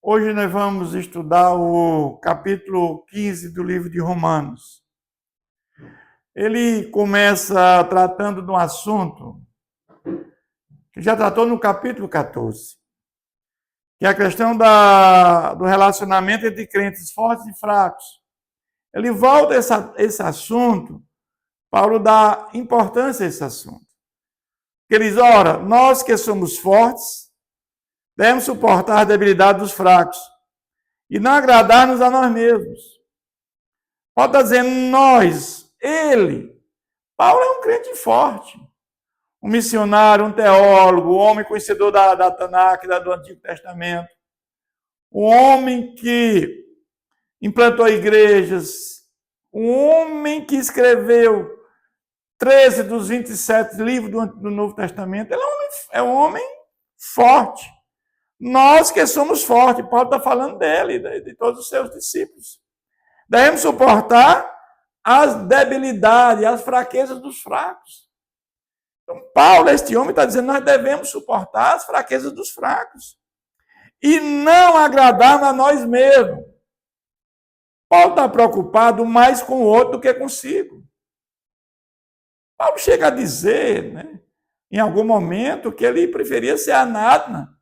Hoje nós vamos estudar o capítulo 15 do livro de Romanos. Ele começa tratando de um assunto que já tratou no capítulo 14, que é a questão do relacionamento entre crentes fortes e fracos. Ele volta a esse assunto, Paulo dá importância a esse assunto. Ele diz, ora, nós que somos fortes, devemos suportar a debilidade dos fracos e não agradar-nos a nós mesmos. Paulo está dizendo, ele. Paulo é um crente forte, um missionário, um teólogo, um homem conhecedor da Tanakh, do Antigo Testamento, um homem que implantou igrejas, um homem que escreveu 13 dos 27 livros do Novo Testamento. Ele é um homem forte. Nós que somos fortes, Paulo está falando dele, de todos os seus discípulos. Devemos suportar as debilidades, as fraquezas dos fracos. Então, Paulo, este homem, está dizendo que nós devemos suportar as fraquezas dos fracos. E não agradar a nós mesmos. Paulo está preocupado mais com o outro do que consigo. Paulo chega a dizer, em algum momento, que ele preferia ser anátema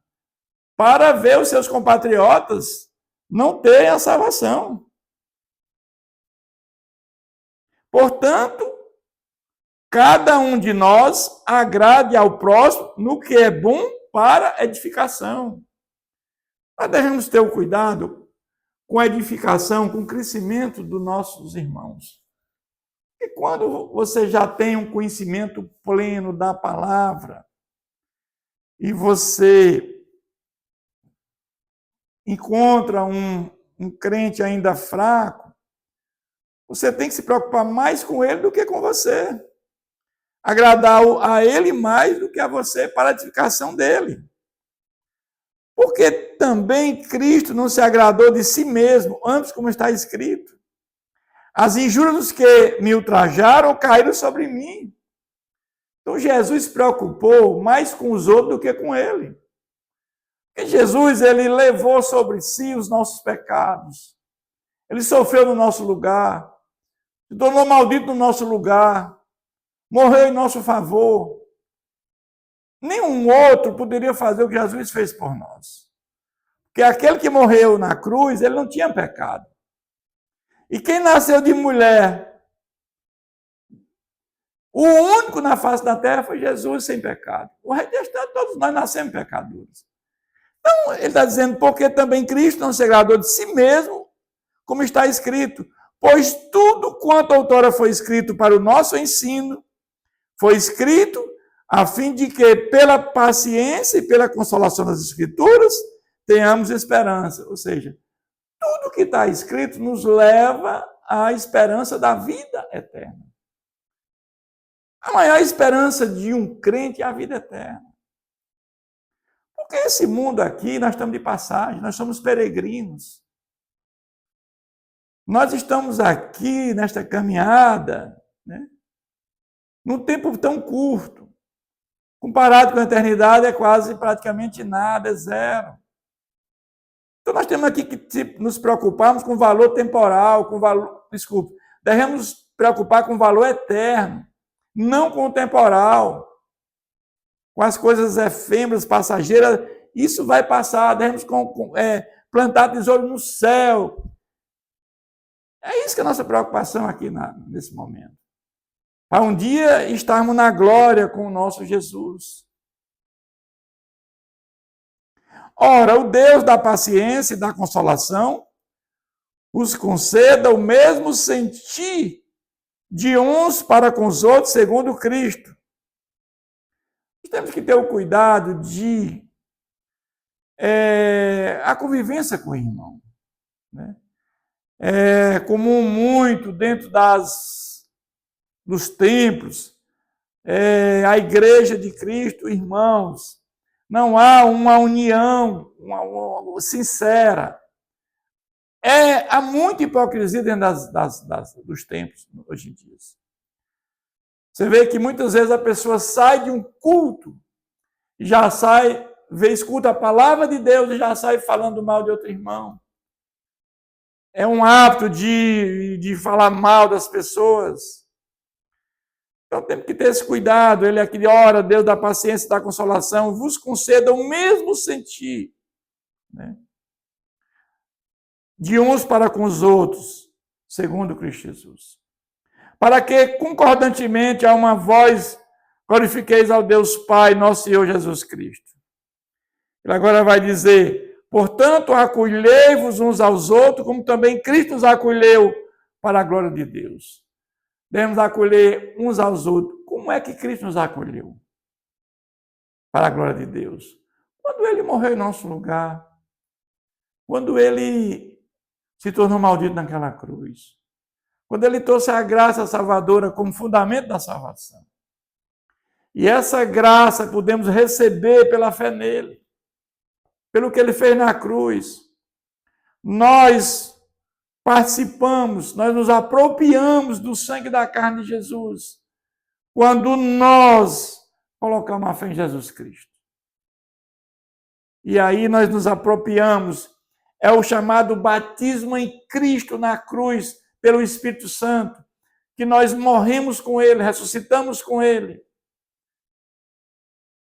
para ver os seus compatriotas não terem a salvação. Portanto, cada um de nós agrade ao próximo no que é bom para edificação. Nós devemos ter o cuidado com a edificação, com o crescimento dos nossos irmãos. E quando você já tem um conhecimento pleno da palavra e você encontra um crente ainda fraco, você tem que se preocupar mais com ele do que com você. Agradar a ele mais do que a você para a edificação dele. Porque também Cristo não se agradou de si mesmo, antes como está escrito. As injúrias dos que me ultrajaram caíram sobre mim. Então Jesus se preocupou mais com os outros do que com ele. Porque Jesus, ele levou sobre si os nossos pecados. Ele sofreu no nosso lugar. Se tornou maldito no nosso lugar. Morreu em nosso favor. Nenhum outro poderia fazer o que Jesus fez por nós. Porque aquele que morreu na cruz, ele não tinha pecado. E quem nasceu de mulher, o único na face da terra foi Jesus sem pecado. O restante, todos nós nascemos pecadores. Então, ele está dizendo, porque também Cristo não se agradou de si mesmo, como está escrito. Pois tudo quanto outrora foi escrito para o nosso ensino, foi escrito a fim de que, pela paciência e pela consolação das Escrituras, tenhamos esperança. Ou seja, tudo que está escrito nos leva à esperança da vida eterna. A maior esperança de um crente é a vida eterna. Porque esse mundo aqui, nós estamos de passagem, nós somos peregrinos. Nós estamos aqui nesta caminhada, num tempo tão curto. Comparado com a eternidade, é quase praticamente nada, é zero. Então, nós temos aqui que nos preocuparmos com o valor temporal, devemos nos preocupar com o valor eterno, não com o temporal, com as coisas efêmeras, passageiras. Isso vai passar, devemos plantar tesouro no céu. É isso que é a nossa preocupação aqui nesse momento. Para um dia estarmos na glória com o nosso Jesus. Ora, o Deus da paciência e da consolação os conceda o mesmo sentir de uns para com os outros, segundo Cristo. Nós temos que ter o cuidado de a convivência com o irmão. É comum muito dentro dos templos, a igreja de Cristo, irmãos, não há uma união sincera. Há muita hipocrisia dentro dos templos hoje em dia. Você vê que muitas vezes a pessoa sai de um culto e já sai escuta a palavra de Deus e já sai falando mal de outro irmão. É um hábito de falar mal das pessoas. Então temos que ter esse cuidado. Ele aqui ora, Deus da paciência e da consolação, vos conceda o mesmo sentir, né, de uns para com os outros, segundo Cristo Jesus. Para que, concordantemente, a uma voz, glorifiqueis ao Deus Pai, nosso Senhor Jesus Cristo. Ele agora vai dizer, portanto, acolhei-vos uns aos outros, como também Cristo nos acolheu para a glória de Deus. Devemos acolher uns aos outros. Como é que Cristo nos acolheu? Para a glória de Deus. Quando ele morreu em nosso lugar. Quando ele se tornou maldito naquela cruz. Quando ele trouxe a graça salvadora como fundamento da salvação. E essa graça podemos receber pela fé nele. Pelo que ele fez na cruz. Nós participamos, nós nos apropriamos do sangue da carne de Jesus, quando nós colocamos a fé em Jesus Cristo. E aí nós nos apropriamos, é o chamado batismo em Cristo na cruz, pelo Espírito Santo, que nós morremos com ele, ressuscitamos com ele.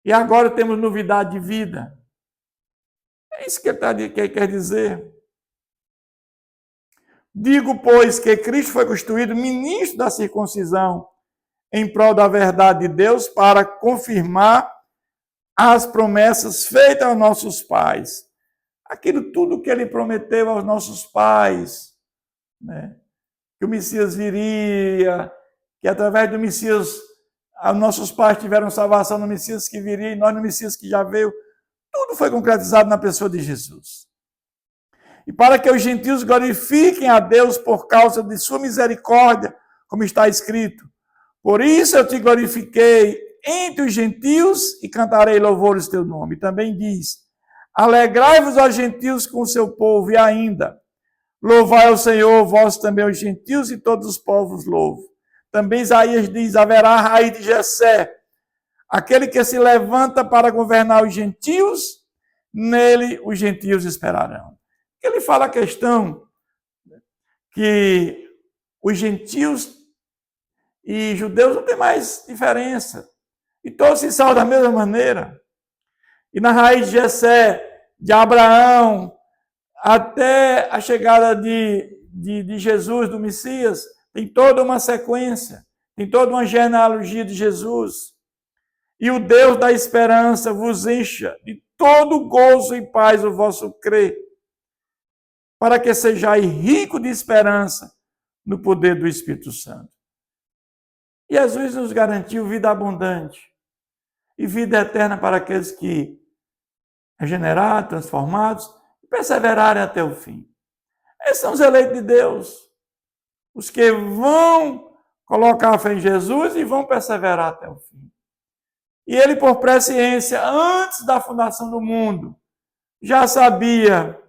E agora temos novidade de vida. É isso que ele quer dizer. Digo, pois, que Cristo foi constituído ministro da circuncisão em prol da verdade de Deus para confirmar as promessas feitas aos nossos pais. Aquilo tudo que ele prometeu aos nossos pais, né? Que o Messias viria, que através do Messias os nossos pais tiveram salvação no Messias que viria e nós no Messias que já veio. Tudo foi concretizado na pessoa de Jesus. E para que os gentios glorifiquem a Deus por causa de sua misericórdia, como está escrito. Por isso eu te glorifiquei entre os gentios e cantarei louvores teu nome. E também diz, alegrai-vos aos gentios com o seu povo, e ainda, louvai ao Senhor, vós também os gentios e todos os povos louvam. Também Isaías diz, haverá a raiz de Jessé, aquele que se levanta para governar os gentios, nele os gentios esperarão. Ele fala a questão que os gentios e judeus não tem mais diferença. E todos se salvam da mesma maneira. E na raiz de Jessé, de Abraão, até a chegada de Jesus, do Messias, tem toda uma sequência, tem toda uma genealogia de Jesus. E o Deus da esperança vos encha de todo gozo e paz o vosso crer, para que sejais rico de esperança no poder do Espírito Santo. E Jesus nos garantiu vida abundante e vida eterna para aqueles que regenerados, transformados e perseverarem até o fim. Esses são os eleitos de Deus, os que vão colocar a fé em Jesus e vão perseverar até o fim. E ele, por presciência, antes da fundação do mundo, já sabia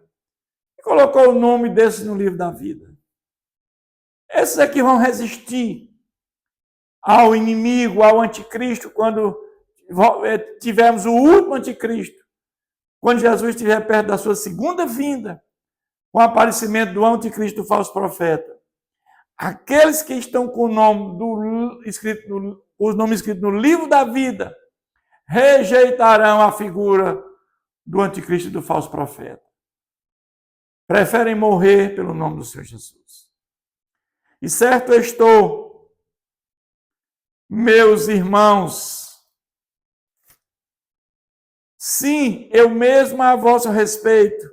e colocou o nome desses no livro da vida. Esses é que vão resistir ao inimigo, ao anticristo, quando tivermos o último anticristo, quando Jesus estiver perto da sua segunda vinda, com o aparecimento do anticristo, do falso profeta. Aqueles que estão com o nome os nomes escritos no livro da vida, rejeitarão a figura do anticristo e do falso profeta. Preferem morrer pelo nome do Senhor Jesus. E certo estou, meus irmãos, sim, eu mesmo a vosso respeito,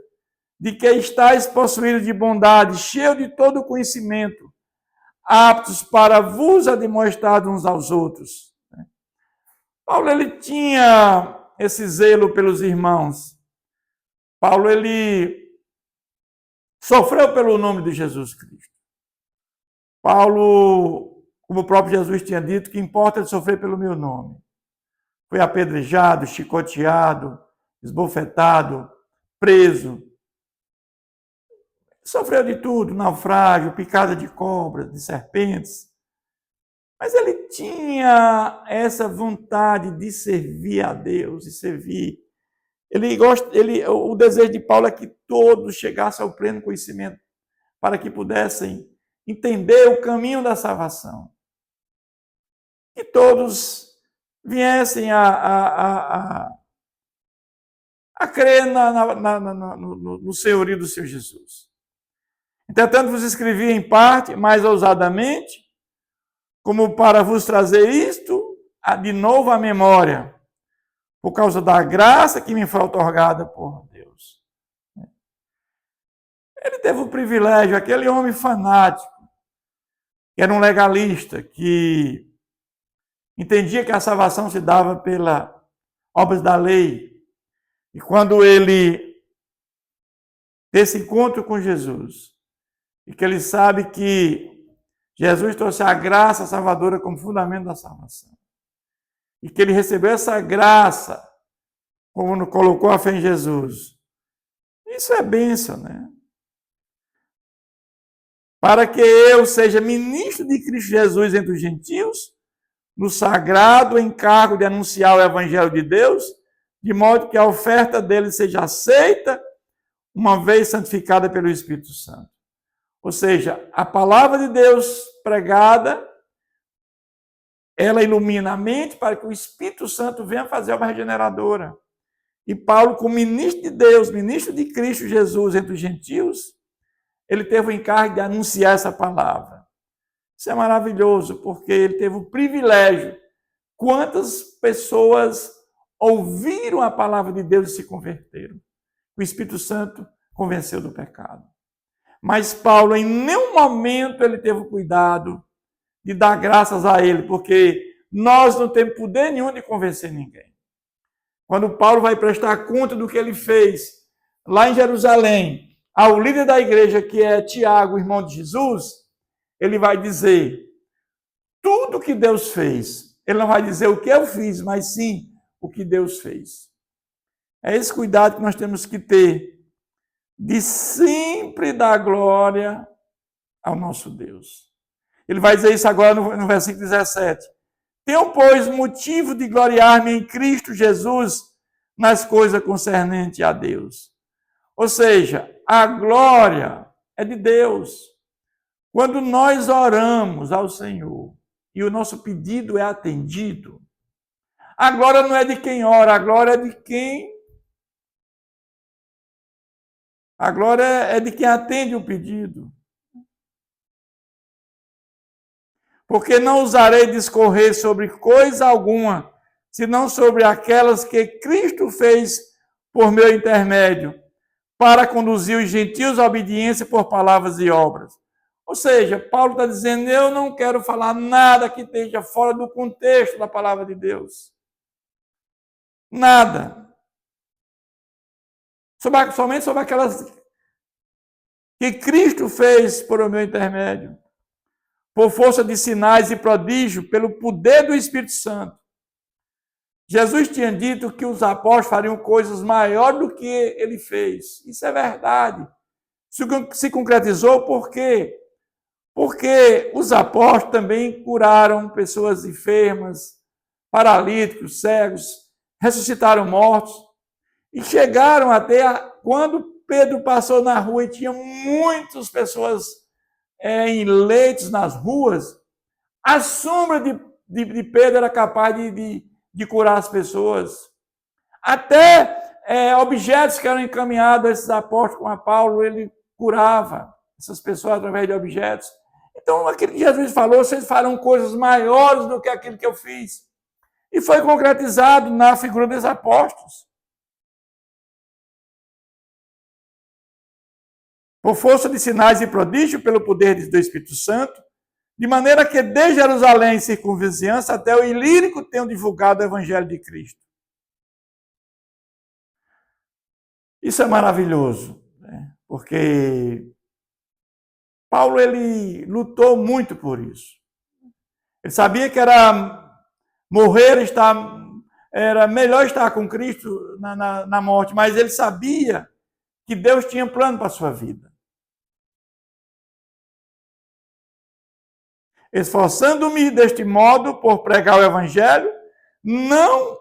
de que estáis possuídos de bondade, cheio de todo conhecimento, aptos para vos admoestar uns aos outros. Paulo, ele tinha esse zelo pelos irmãos. Paulo, ele sofreu pelo nome de Jesus Cristo. Paulo, como o próprio Jesus tinha dito, que importa ele sofrer pelo meu nome. Foi apedrejado, chicoteado, esbofetado, preso. Sofreu de tudo, naufrágio, picada de cobras, de serpentes. Mas ele tinha essa vontade de servir a Deus, de servir O desejo de Paulo é que todos chegassem ao pleno conhecimento, para que pudessem entender o caminho da salvação. Que todos viessem a crer no senhorio do Senhor Jesus. Entretanto, vos escrevi em parte, mais ousadamente, como para vos trazer isto de novo à memória, por causa da graça que me foi otorgada por Deus. Ele teve o privilégio, aquele homem fanático, que era um legalista, que entendia que a salvação se dava pelas obras da lei. E quando ele tem esse encontro com Jesus, e que ele sabe que Jesus trouxe a graça salvadora como fundamento da salvação, e que ele recebeu essa graça, como colocou a fé em Jesus, isso é bênção, né? Para que eu seja ministro de Cristo Jesus entre os gentios, no sagrado encargo de anunciar o evangelho de Deus, de modo que a oferta dele seja aceita, uma vez santificada pelo Espírito Santo. Ou seja, a palavra de Deus pregada, ela ilumina a mente para que o Espírito Santo venha fazer uma regeneradora. E Paulo, como ministro de Deus, ministro de Cristo Jesus entre os gentios, ele teve o encargo de anunciar essa palavra. Isso é maravilhoso, porque ele teve o privilégio. Quantas pessoas ouviram a palavra de Deus e se converteram? O Espírito Santo convenceu do pecado. Mas Paulo, em nenhum momento, ele teve o cuidado de dar graças a ele, porque nós não temos poder nenhum de convencer ninguém. Quando Paulo vai prestar conta do que ele fez lá em Jerusalém, ao líder da igreja, que é Tiago, irmão de Jesus, ele vai dizer tudo que Deus fez. Ele não vai dizer o que eu fiz, mas sim o que Deus fez. É esse cuidado que nós temos que ter, de sempre dar glória ao nosso Deus. Ele vai dizer isso agora no versículo 17. Tenho, pois, motivo de gloriar-me em Cristo Jesus nas coisas concernentes a Deus. Ou seja, a glória é de Deus. Quando nós oramos ao Senhor e o nosso pedido é atendido, a glória não é de quem ora, a glória é de quem... A glória é de quem atende o pedido. Porque não usarei discorrer sobre coisa alguma, senão sobre aquelas que Cristo fez por meu intermédio, para conduzir os gentios à obediência por palavras e obras. Ou seja, Paulo está dizendo, eu não quero falar nada que esteja fora do contexto da palavra de Deus. Nada. Somente sobre aquelas que Cristo fez por o meu intermédio, por força de sinais e prodígio, pelo poder do Espírito Santo. Jesus tinha dito que os apóstolos fariam coisas maiores do que ele fez. Isso é verdade. Se concretizou por quê? Porque os apóstolos também curaram pessoas enfermas, paralíticos, cegos, ressuscitaram mortos e chegaram até quando Pedro passou na rua e tinha muitas pessoas em leitos nas ruas, a sombra de Pedro era capaz de curar as pessoas. Até objetos que eram encaminhados a esses apóstolos com a Paulo, ele curava essas pessoas através de objetos. Então, aquilo que Jesus falou, vocês farão coisas maiores do que aquilo que eu fiz. E foi concretizado na figura dos apóstolos. Por força de sinais e prodígios, pelo poder do Espírito Santo, de maneira que de Jerusalém e circunvizinhança até o Ilírico tenham divulgado o Evangelho de Cristo. Isso é maravilhoso, né? Porque Paulo ele lutou muito por isso. Ele sabia que era melhor estar com Cristo na morte, mas ele sabia que Deus tinha plano para a sua vida. Esforçando-me deste modo por pregar o Evangelho, não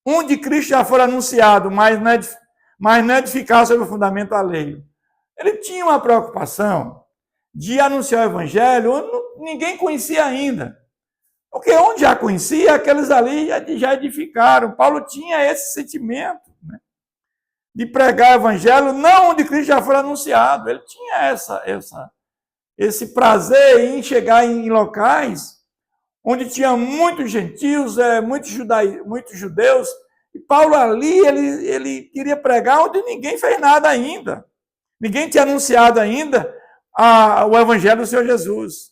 onde Cristo já foi anunciado, mas não edificar sobre o fundamento alheio. Ele tinha uma preocupação de anunciar o evangelho onde ninguém conhecia ainda. Porque onde já conhecia, aqueles ali já edificaram. Paulo tinha esse sentimento, né, de pregar o evangelho não onde Cristo já foi anunciado. Ele tinha esse prazer em chegar em locais onde tinha muitos gentios, muitos judeus. E Paulo ali, ele queria pregar onde ninguém fez nada ainda. Ninguém tinha anunciado ainda o evangelho do Senhor Jesus.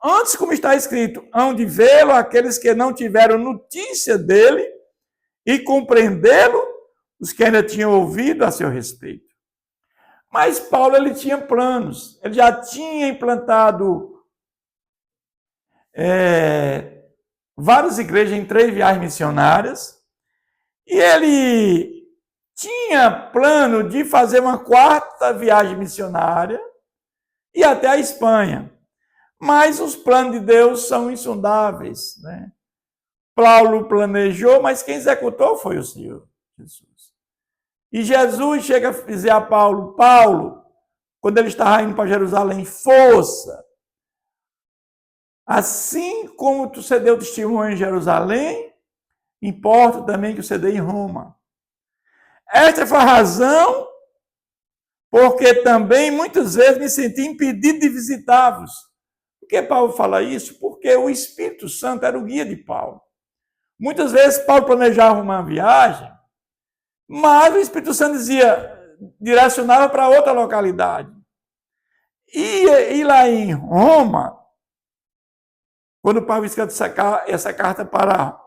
Antes, como está escrito, hão de vê-lo aqueles que não tiveram notícia dele e compreendê-lo os que ainda tinham ouvido a seu respeito. Mas Paulo, ele tinha planos. Ele já tinha implantado várias igrejas em 3 viagens missionárias. E ele tinha plano de fazer uma 4ª viagem missionária e até a Espanha. Mas os planos de Deus são insondáveis, né? Paulo planejou, mas quem executou foi o Senhor Jesus. E Jesus chega a dizer a Paulo, quando ele estava indo para Jerusalém, força! Assim como tu cedeu testemunho em Jerusalém, importa também que você dê em Roma. Esta foi a razão porque também muitas vezes me senti impedido de visitá-los. Por que Paulo fala isso? Porque o Espírito Santo era o guia de Paulo. Muitas vezes Paulo planejava uma viagem, mas o Espírito Santo direcionava para outra localidade. E lá em Roma, quando Paulo escreve essa carta para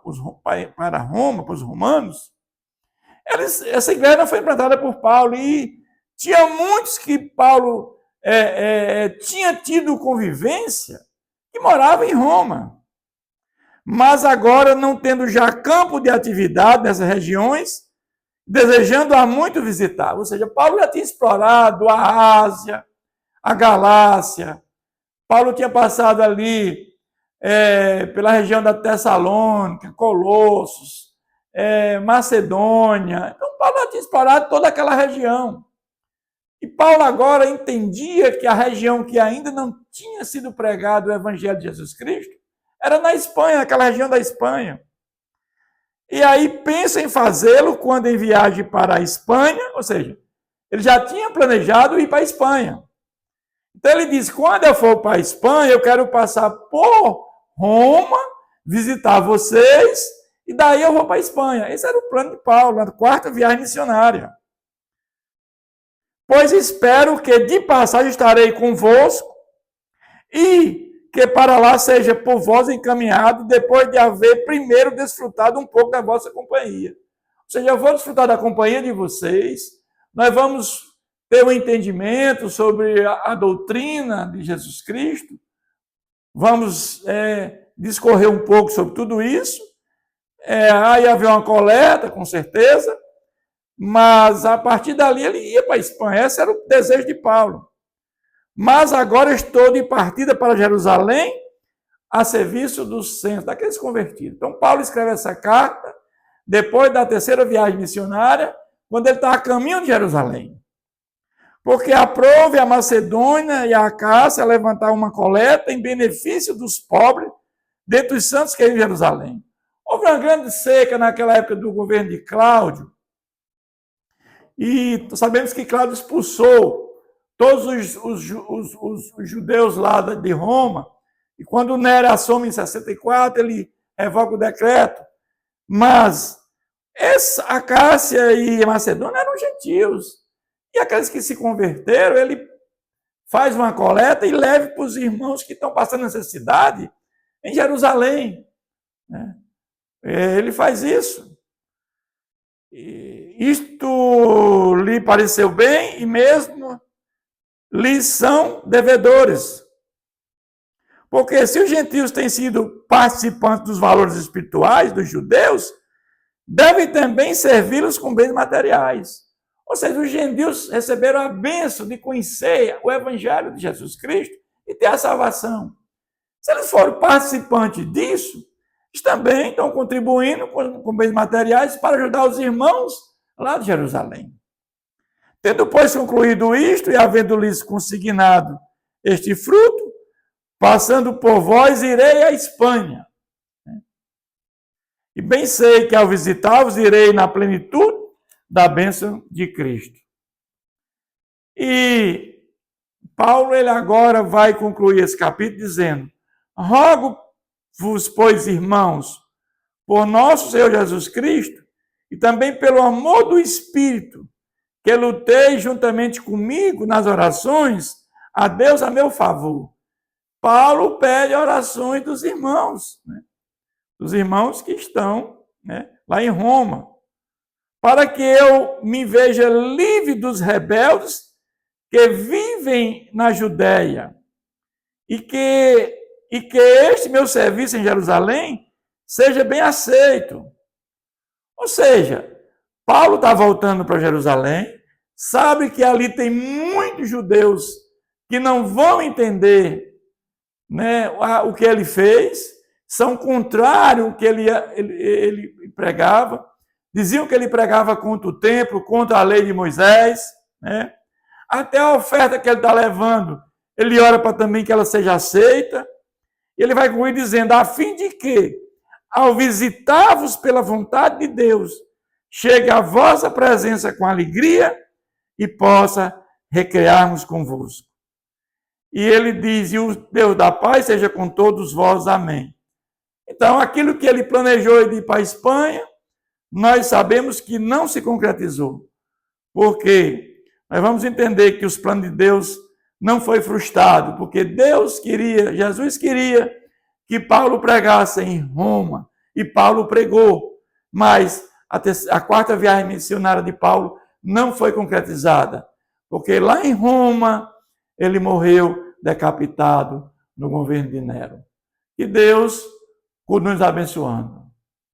Roma, para os romanos, essa igreja não foi implantada por Paulo, e tinha muitos que Paulo tinha tido convivência que moravam em Roma. Mas agora, não tendo já campo de atividade nessas regiões, desejando há muito visitar. Ou seja, Paulo já tinha explorado a Ásia, a Galácia. Paulo tinha passado ali pela região da Tessalônica, Colossos, Macedônia. Então, Paulo já tinha explorado toda aquela região. E Paulo agora entendia que a região que ainda não tinha sido pregado o evangelho de Jesus Cristo era na Espanha, naquela região da Espanha. E aí pensa em fazê-lo quando em viagem para a Espanha, ou seja, ele já tinha planejado ir para a Espanha. Então ele diz, quando eu for para a Espanha, eu quero passar por Roma, visitar vocês, e daí eu vou para a Espanha. Esse era o plano de Paulo, na 4ª viagem missionária. Pois espero que de passagem estarei convosco, e que para lá seja por vós encaminhado, depois de haver primeiro desfrutado um pouco da vossa companhia. Ou seja, eu vou desfrutar da companhia de vocês, nós vamos ter um entendimento sobre a doutrina de Jesus Cristo, vamos discorrer um pouco sobre tudo isso, aí haver uma coleta, com certeza, mas a partir dali ele ia para a Espanha, esse era o desejo de Paulo. Mas agora estou de partida para Jerusalém, a serviço dos santos, daqueles convertidos. Então, Paulo escreve essa carta, depois da 3ª viagem missionária, quando ele está a caminho de Jerusalém. Porque aprove a Macedônia e a Acácia a levantar uma coleta em benefício dos pobres, dentre os santos que iam em Jerusalém. Houve uma grande seca naquela época do governo de Cláudio, e sabemos que Cláudio expulsou todos os judeus lá de Roma, e quando Nero assume em 64, ele revoga o decreto. Mas a Acácia e a Macedônia eram gentios. E aqueles que se converteram, ele faz uma coleta e leva para os irmãos que estão passando necessidade em Jerusalém. Ele faz isso. Isto lhe pareceu bem e mesmo lhes são devedores. Porque se os gentios têm sido participantes dos valores espirituais dos judeus, devem também servi-los com bens materiais. Ou seja, os gentios receberam a bênção de conhecer o evangelho de Jesus Cristo e ter a salvação. Se eles foram participantes disso, eles também estão contribuindo com bens materiais para ajudar os irmãos lá de Jerusalém. Tendo, pois, concluído isto e havendo-lhes consignado este fruto, passando por vós, irei à Espanha. E bem sei que ao visitar-vos irei na plenitude da bênção de Cristo. E Paulo, ele agora vai concluir esse capítulo dizendo: rogo-vos, pois, irmãos, por nosso Senhor Jesus Cristo, e também pelo amor do Espírito, que luteis juntamente comigo nas orações a Deus a meu favor. Paulo pede orações dos irmãos, né? Dos irmãos que estão, né, lá em Roma, para que eu me veja livre dos rebeldes que vivem na Judéia, e que este meu serviço em Jerusalém seja bem aceito. Ou seja, Paulo está voltando para Jerusalém, sabe que ali tem muitos judeus que não vão entender, né, o que ele fez, são contrários ao que ele pregava, diziam que ele pregava contra o templo, contra a lei de Moisés, né? Até a oferta que ele está levando, ele ora para também que ela seja aceita. E ele vai concluir dizendo: a fim de que, ao visitar-vos pela vontade de Deus, chegue a vossa presença com alegria e possa recrearmos convosco. E ele diz: e o Deus da paz seja com todos vós. Amém. Então, aquilo que ele planejou de ir para a Espanha, nós sabemos que não se concretizou. Porque nós vamos entender que os planos de Deus não foi frustrado, porque Jesus queria que Paulo pregasse em Roma, e Paulo pregou, mas a quarta viagem missionária de Paulo não foi concretizada, porque lá em Roma ele morreu decapitado no governo de Nero. Que Deus continue nos abençoando.